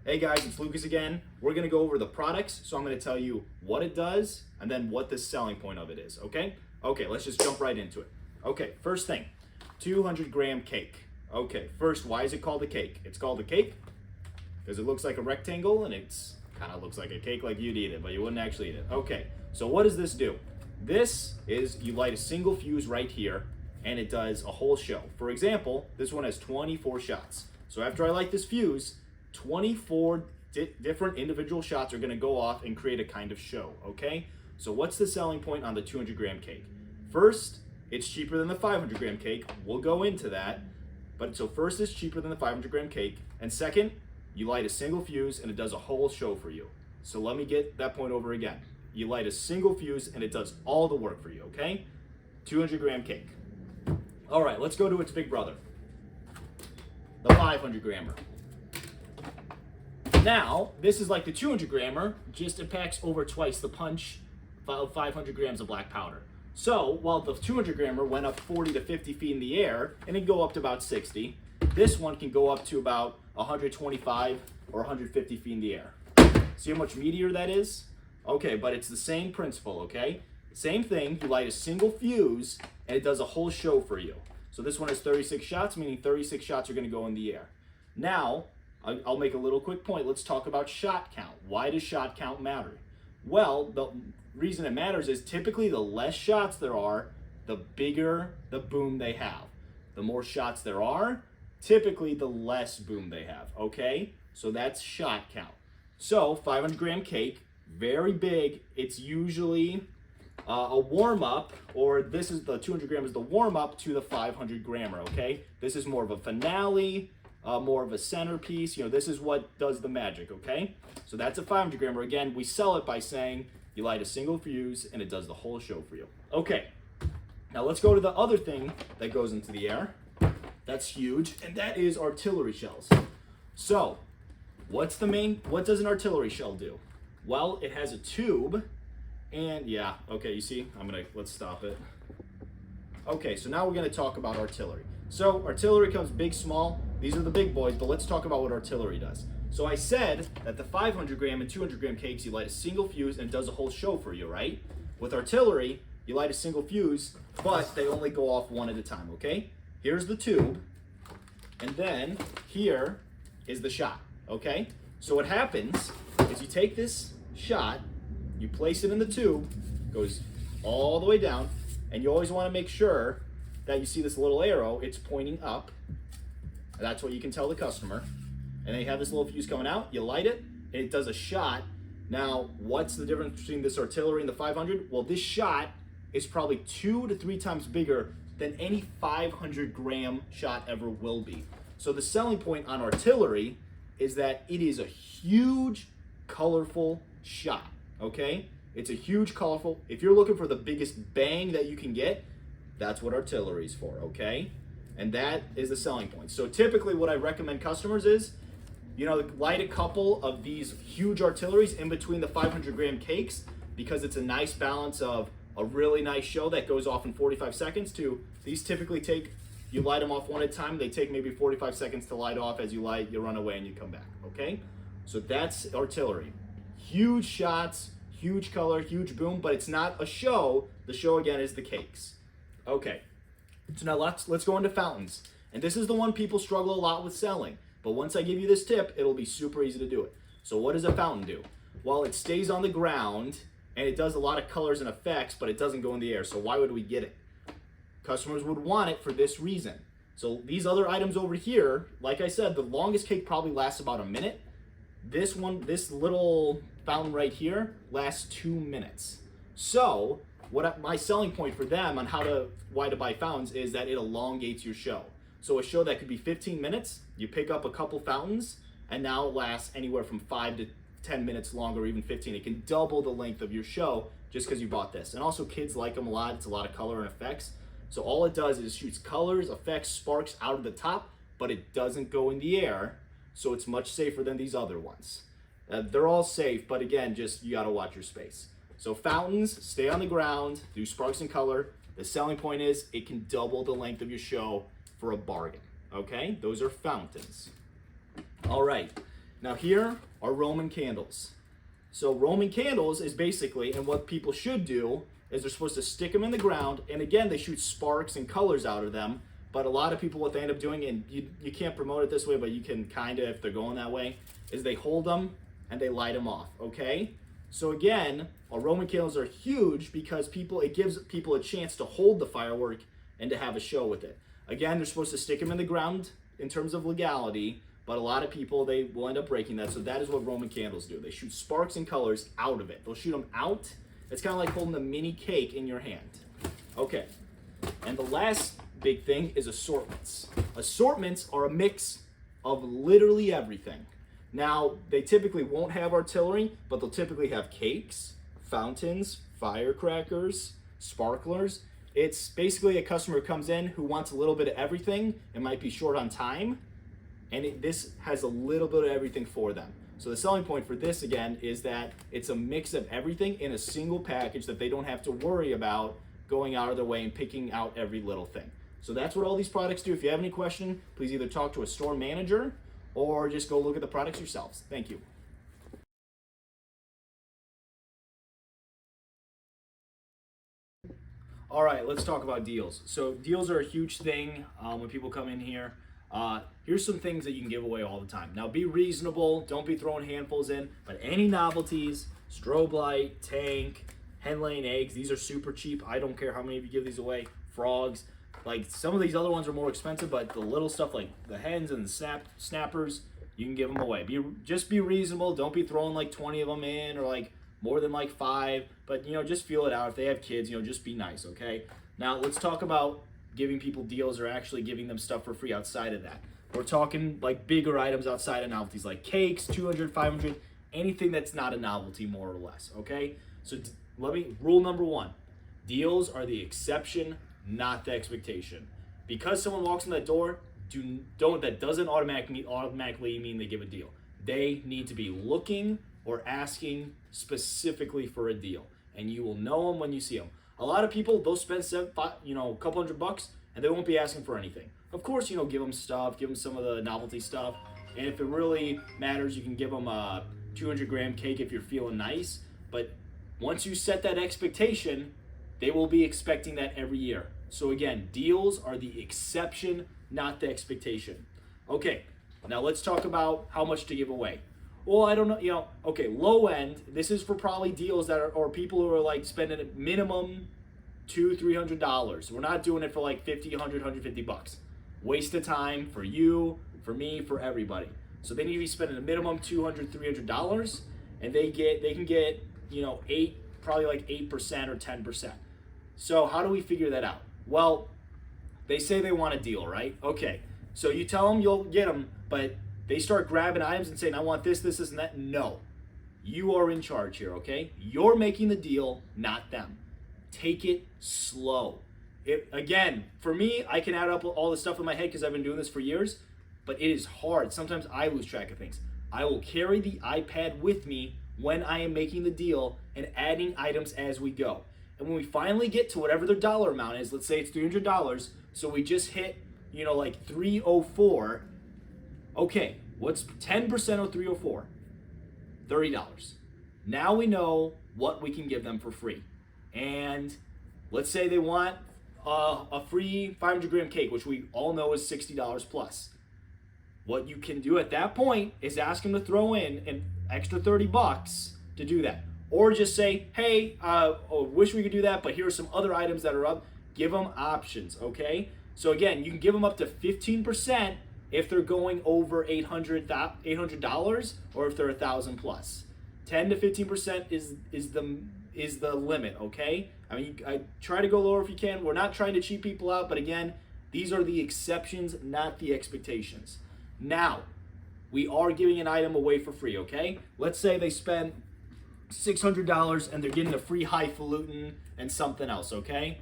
Hey guys, it's Lucas again. We're gonna go over the products, so I'm gonna tell you what it does and then what the selling point of it is, okay? Okay, let's just jump right into it. Okay, first thing, 200-gram cake. Okay, first, why is it called a cake? It's called a cake because it looks like a rectangle and it's kind of looks like a cake like you'd eat it, but you wouldn't actually eat it. Okay, so what does this do? This is, you light a single fuse right here and it does a whole show. For example, this one has 24 shots. So after I light this fuse, 24 different individual shots are gonna go off and create a kind of show, okay? So what's the selling point on the 200-gram cake? First, it's cheaper than the 500-gram cake. We'll go into that. But so first, it's cheaper than the 500-gram cake. And second, you light a single fuse and it does a whole show for you. So let me get that point over again. You light a single fuse and it does all the work for you, okay? 200-gram cake. All right, let's go to its big brother, the 500-grammer. Now, this is like the 200-grammer, just it packs over twice the punch of 500 grams of black powder. So, while the 200-grammer went up 40 to 50 feet in the air, and it can go up to about 60, this one can go up to about 125 or 150 feet in the air. See how much meatier that is? Okay, but it's the same principle, okay? Same thing, you light a single fuse, and it does a whole show for you. So this one has 36 shots, meaning 36 shots are gonna go in the air. Now, I'll make a little quick point. Let's talk about shot count. Why does shot count matter? Well, the reason it matters is typically the less shots there are, the bigger the boom they have. The more shots there are, typically the less boom they have, okay? So that's shot count. So 500-gram cake, very big. It's usually a warm-up, or this is the 200-gram is the warm-up to the 500-grammer, okay? This is more of a finale, more of a centerpiece. You know, this is what does the magic, okay? So that's a 500-grammer. Again, we sell it by saying you light a single fuse and it does the whole show for you. Okay, now let's go to the other thing that goes into the air. That's huge, and that is artillery shells. So, what does an artillery shell do? Well, it has a tube, and yeah, okay, you see, let's stop it. Okay, so now we're gonna talk about artillery. So artillery comes big, small. These are the big boys, but let's talk about what artillery does. So I said that the 500-gram and 200-gram cakes, you light a single fuse and it does a whole show for you, right? With artillery, you light a single fuse, but they only go off one at a time, okay? Here's the tube, and then here is the shot, okay? So what happens is you take this shot, you place it in the tube, goes all the way down, and you always want to make sure that you see this little arrow, it's pointing up. That's what you can tell the customer. And then you have this little fuse coming out, you light it, and it does a shot. Now, what's the difference between this artillery and the 500? Well, this shot is probably 2 to 3 times bigger than any 500-gram shot ever will be. So the selling point on artillery is that it is a huge, colorful shot, okay? It's a huge, colorful, if you're looking for the biggest bang that you can get, that's what artillery is for, okay? And that is the selling point. So typically what I recommend customers is, you know, light a couple of these huge artilleries in between the 500-gram cakes, because it's a nice balance of a really nice show that goes off in 45 seconds to, these typically take, you light them off one at a time, they take maybe 45 seconds to light off. As you light, you run away and you come back, okay? So that's artillery. Huge shots, huge color, huge boom, but it's not a show. The show again is the cakes. Okay, so now let's go into fountains. And this is the one people struggle a lot with selling. But once I give you this tip, it'll be super easy to do it. So what does a fountain do? Well, it stays on the ground and it does a lot of colors and effects, but it doesn't go in the air. So why would we get it? Customers would want it for this reason. So these other items over here, like I said, the longest cake probably lasts about a minute. This one, this little fountain right here lasts 2 minutes. So my selling point for them on why to buy fountains is that it elongates your show. So a show that could be 15 minutes, you pick up a couple fountains, and now it lasts anywhere from 5 to 10 minutes longer, or even 15. It can double the length of your show just because you bought this. And also kids like them a lot. It's a lot of color and effects. So all it does is it shoots colors, effects, sparks out of the top, but it doesn't go in the air. So it's much safer than these other ones. They're all safe, but again, just you gotta watch your space. So fountains, stay on the ground, do sparks and color. The selling point is it can double the length of your show for a bargain, okay? Those are fountains. All right, Now here are Roman candles. So Roman candles is basically, and what people should do is they're supposed to stick them in the ground, and again, they shoot sparks and colors out of them. But a lot of people, what they end up doing, and you can't promote it this way, but you can kind of, if they're going that way, is they hold them and they light them off, okay? So again, Roman candles are huge because it gives people a chance to hold the firework and to have a show with it. Again, they're supposed to stick them in the ground in terms of legality, but a lot of people, they will end up breaking that. So that is what Roman candles do. They shoot sparks and colors out of it. They'll shoot them out. It's kind of like holding a mini cake in your hand. Okay, and the last big thing is assortments. Assortments are a mix of literally everything. Now, they typically won't have artillery, but they'll typically have cakes, fountains, firecrackers, sparklers. It's basically a customer who comes in who wants a little bit of everything. It might be short on time, and this has a little bit of everything for them. So the selling point for this, again, is that it's a mix of everything in a single package that they don't have to worry about going out of their way and picking out every little thing. So that's what all these products do. If you have any question, please either talk to a store manager or just go look at the products yourselves. Thank you. All right, let's talk about deals. So deals are a huge thing when people come in here. Here's some things that you can give away all the time. Now be reasonable, don't be throwing handfuls in, but any novelties, strobe light, tank, hen laying eggs, these are super cheap. I don't care how many of you give these away. Frogs, like some of these other ones are more expensive, but the little stuff like the hens and the snappers, you can give them away. Just be reasonable, don't be throwing like 20 of them in or like more than like 5, but just feel it out. If they have kids, just be nice, okay? Now let's talk about giving people deals or actually giving them stuff for free outside of that. We're talking like bigger items outside of novelties, like cakes, 200, 500, anything that's not a novelty, more or less, okay? So rule number 1, deals are the exception, not the expectation. Because someone walks in that door, that doesn't automatically mean they give a deal. They need to be looking or asking specifically for a deal, and you will know them when you see them. A lot of people, they'll spend a couple $100 and they won't be asking for anything. Of course, give them stuff, give them some of the novelty stuff, and if it really matters, you can give them a 200-gram cake if you're feeling nice. But once you set that expectation, they will be expecting that every year. So again, deals are the exception, not the expectation. Okay, now let's talk about how much to give away. Well, I don't know, okay, low end, this is for probably deals that are, or people who are like spending a minimum $200-$300. We're not doing it for like $50, $100, $150. Waste of time for you, for me, for everybody. So they need to be spending a minimum $200, $300, and they can get, probably like 8% or 10%. So how do we figure that out? Well, they say they want a deal, right? Okay, so you tell them you'll get them, but they start grabbing items and saying, I want this, this, this, and that. No, you are in charge here, okay? You're making the deal, not them. Take it slow. Again, for me, I can add up all the stuff in my head because I've been doing this for years, but it is hard. Sometimes I lose track of things. I will carry the iPad with me when I am making the deal and adding items as we go. And when we finally get to whatever their dollar amount is, let's say it's $300, so we just hit, like 304. Okay, what's 10% of 304? $30. Now we know what we can give them for free. And let's say they want a free 500-gram cake, which we all know is $60 plus. What you can do at that point is ask them to throw in an extra $30 to do that. Or just say, hey, wish we could do that, but here are some other items that are up. Give them options, okay? So again, you can give them up to 15% if they're going over $800 or if they're 1,000 plus. 10 to 15% is the limit, okay? I mean, I try to go lower if you can. We're not trying to cheat people out, but again, these are the exceptions, not the expectations. Now, we are giving an item away for free, okay? Let's say they spend $600 and they're getting a free highfalutin and something else, okay?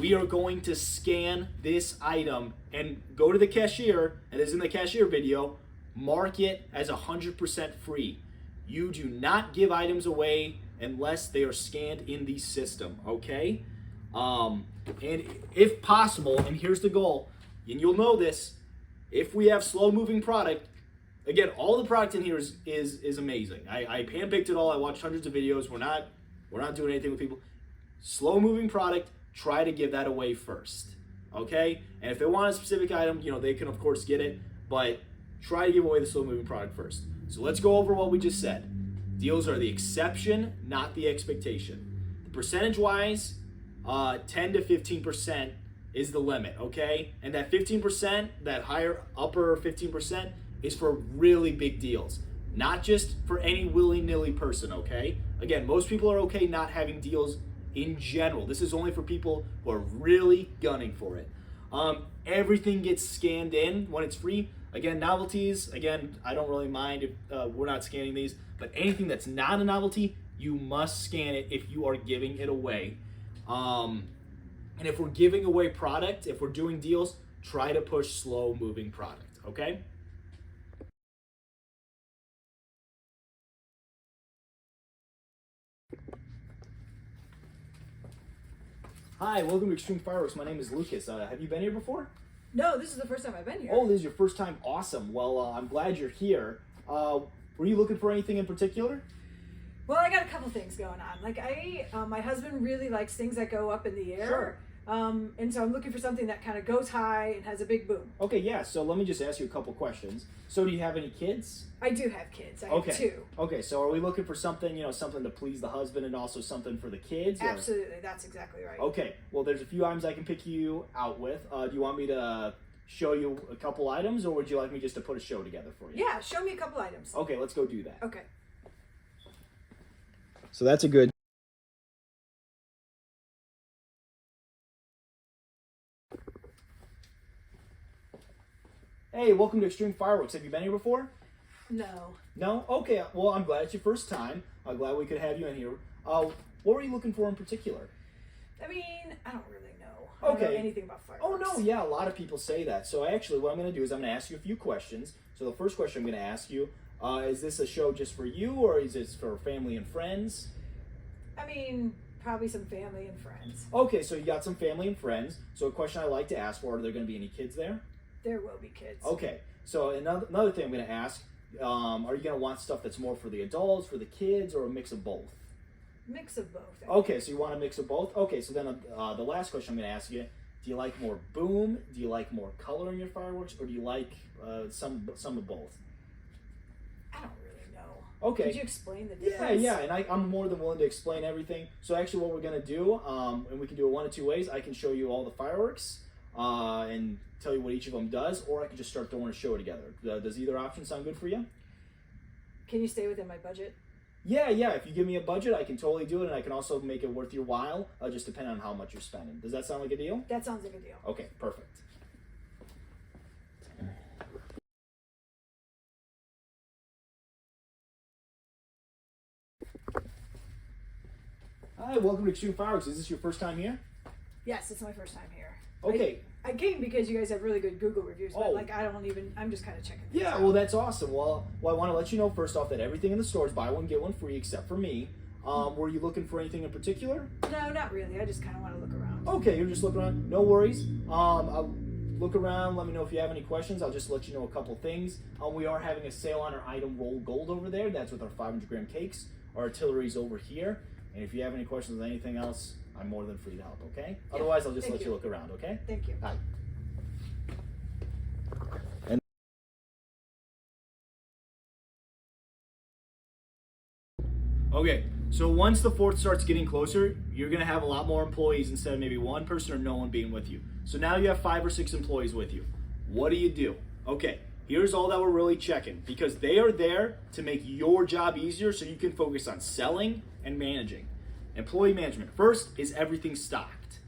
We are going to scan this item and go to the cashier, and as in the cashier video, mark it as 100% free. You do not give items away unless they are scanned in the system, okay? And if possible, and here's the goal, and you'll know this, if we have slow moving product, Again, all the product in here is amazing. I handpicked it all. I watched hundreds of videos. We're not doing anything with people. Slow moving product. Try to give that away first, okay? And if they want a specific item, they can of course get it, but try to give away the slow moving product first. So let's go over what we just said. Deals are the exception, not the expectation. The percentage wise, 10 to 15% is the limit, okay? And that 15%, that upper 15%, is for really big deals, not just for any willy-nilly person, okay? Again, most people are okay not having deals in general. This is only for people who are really gunning for it. Everything gets scanned in when it's free. Again, novelties, again, I don't really mind if we're not scanning these, but anything that's not a novelty, you must scan it if you are giving it away. And if we're giving away product, if we're doing deals, try to push slow moving product, okay? Hi, welcome to Extreme Fireworks. My name is Lucas. Have you been here before? No, this is the first time I've been here. Oh, this is your first time? Awesome. Well, I'm glad you're here. Were you looking for anything in particular? Well, I got a couple things going on. Like my husband really likes things that go up in the air. Sure. And so I'm looking for something that kind of goes high and has a big boom. Okay, yeah. So let me just ask you a couple questions. So do you have any kids? I do have kids. I Okay. have two. Okay, so are we looking for something, something to please the husband and also something for the kids? Or? Absolutely. That's exactly right. Okay, well, there's a few items I can pick you out with. Do you want me to show you a couple items, or would you like me just to put a show together for you? Yeah, show me a couple items. Okay, let's go do that. Okay. So that's a good... Hey, welcome to Extreme Fireworks. Have you been here before? No. No? Okay, well, I'm glad it's your first time. I'm glad we could have you in here. What were you looking for in particular? I mean, I don't really know. I don't know anything about fireworks. Oh, no, yeah, a lot of people say that. So actually, what I'm going to do is I'm going to ask you a few questions. So the first question I'm going to ask you, is this a show just for you, or is this for family and friends? I mean, probably some family and friends. Okay, so you got some family and friends. So a question I like to ask for, are there going to be any kids there? There will be kids. Okay, so another thing I'm going to ask, are you going to want stuff that's more for the adults, for the kids, or a mix of both? Mix of both. Okay, so you want a mix of both? Okay, so then the last question I'm going to ask you, do you like more boom, do you like more color in your fireworks, or do you like some of both? I don't really know. Okay. Could you explain the difference? Yeah, and I'm more than willing to explain everything. So actually what we're going to do, and we can do it one of two ways, I can show you all the fireworks and tell you what each of them does, or I can just start throwing a show together. Does either option sound good for you? Can you stay within my budget? Yeah, if you give me a budget, I can totally do it, and I can also make it worth your while, just depending on how much you're spending. Does that sound like a deal? That sounds like a deal. Okay, perfect. Hi, welcome to Extreme Fireworks. Is this your first time here? Yes, it's my first time here. Okay. I came because you guys have really good Google reviews, but Oh. I'm just kind of checking things Yeah, out. well, that's awesome. Well, I want to let you know first off that everything in the store is buy one, get one free, except for me. Were you looking for anything in particular? No, not really. I just kind of want to look around. Okay, you're just looking around. No worries. I'll look around. Let me know if you have any questions. I'll just let you know a couple things. We are having a sale on our item Roll Gold over there. That's with our 500-gram cakes. Our artillery's over here. And if you have any questions on anything else, I'm more than free to help, okay? Yeah, Otherwise, I'll just thank let you you. look around, okay? Thank you. Hi. Okay, so once the 4th starts getting closer, you're gonna have a lot more employees instead of maybe one person or no one being with you. So now you have 5 or 6 employees with you. What do? Okay, here's all that we're really checking, because they are there to make your job easier so you can focus on selling and managing. Employee management. First is everything stocked.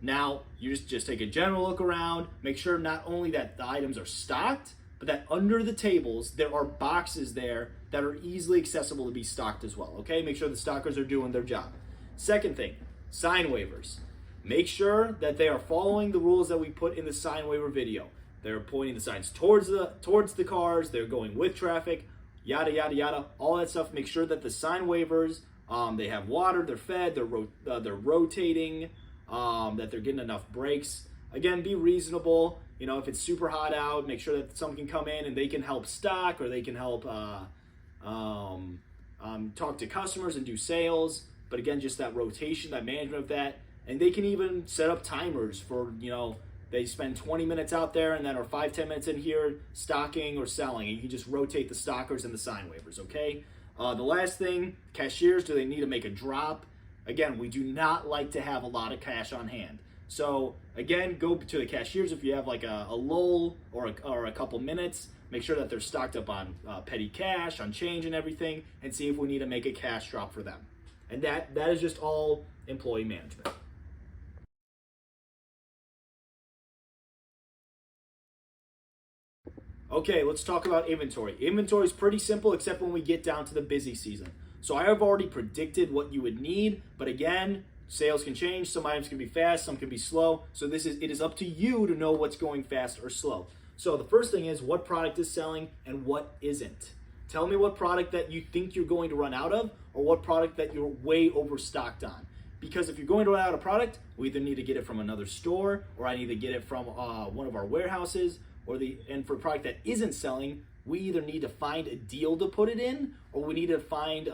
Now, you just take a general look around, make sure not only that the items are stocked, but that under the tables, there are boxes there that are easily accessible to be stocked as well, okay? Make sure the stockers are doing their job. Second thing, sign waivers. Make sure that they are following the rules that we put in the sign waiver video. They're pointing the signs towards the cars, they're going with traffic, yada, yada, yada, all that stuff. Make sure that the sign waivers, they have water, they're fed, they're rotating, that they're getting enough breaks. Again, be reasonable. You know, if it's super hot out, make sure that someone can come in and they can help stock, or they can help talk to customers and do sales. But again, just that rotation, that management of that. And they can even set up timers for, you know, they spend 20 minutes out there and then are 5-10 minutes in here stocking or selling. And you can just rotate the stockers and the sign waivers, okay? The last thing, cashiers, do they need to make a drop? Again, we do not like to have a lot of cash on hand. So again, go to the cashiers if you have like a lull or a couple minutes. Make sure that they're stocked up on petty cash, on change and everything, and see if we need to make a cash drop for them. And that is just all employee management. Okay, let's talk about inventory. Inventory is pretty simple except when we get down to the busy season. So I have already predicted what you would need, but again, sales can change. Some items can be fast, some can be slow. So it is up to you to know what's going fast or slow. So the first thing is what product is selling and what isn't. Tell me what product that you think you're going to run out of, or what product that you're way overstocked on. Because if you're going to run out of product, we either need to get it from another store, or I need to get it from one of our warehouses, and for a product that isn't selling, we either need to find a deal to put it in, or we need to find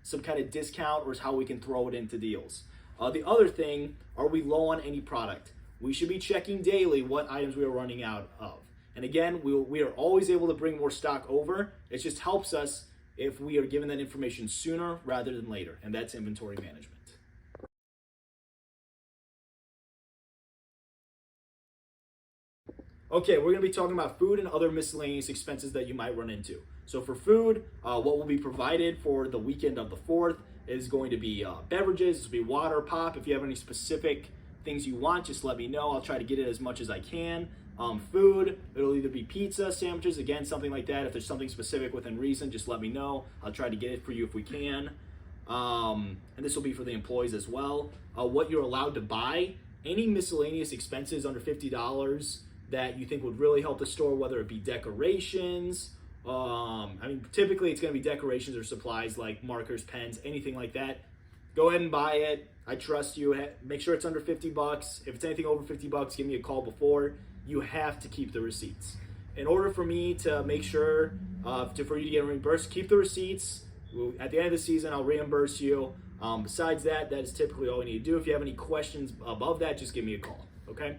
some kind of discount or how we can throw it into deals. The other thing, are we low on any product? We should be checking daily what items we are running out of. And again, we are always able to bring more stock over. It just helps us if we are given that information sooner rather than later, and that's inventory management. Okay, we're going to be talking about food and other miscellaneous expenses that you might run into. So for food, what will be provided for the weekend of the 4th is going to be beverages. This will be water, pop. If you have any specific things you want, just let me know. I'll try to get it as much as I can. Food, it'll either be pizza, sandwiches, again, something like that. If there's something specific within reason, just let me know. I'll try to get it for you if we can. And this will be for the employees as well. What you're allowed to buy, any miscellaneous expenses under $50 that you think would really help the store, whether it be decorations. Typically it's going to be decorations or supplies like markers, pens, anything like that. Go ahead and buy it. I trust you. Make sure it's under $50. If it's anything over $50, give me a call before. You have to keep the receipts. In order for me to make sure for you to get reimbursed, keep the receipts. At the end of the season, I'll reimburse you. Besides that, that is typically all we need to do. If you have any questions above that, just give me a call, okay?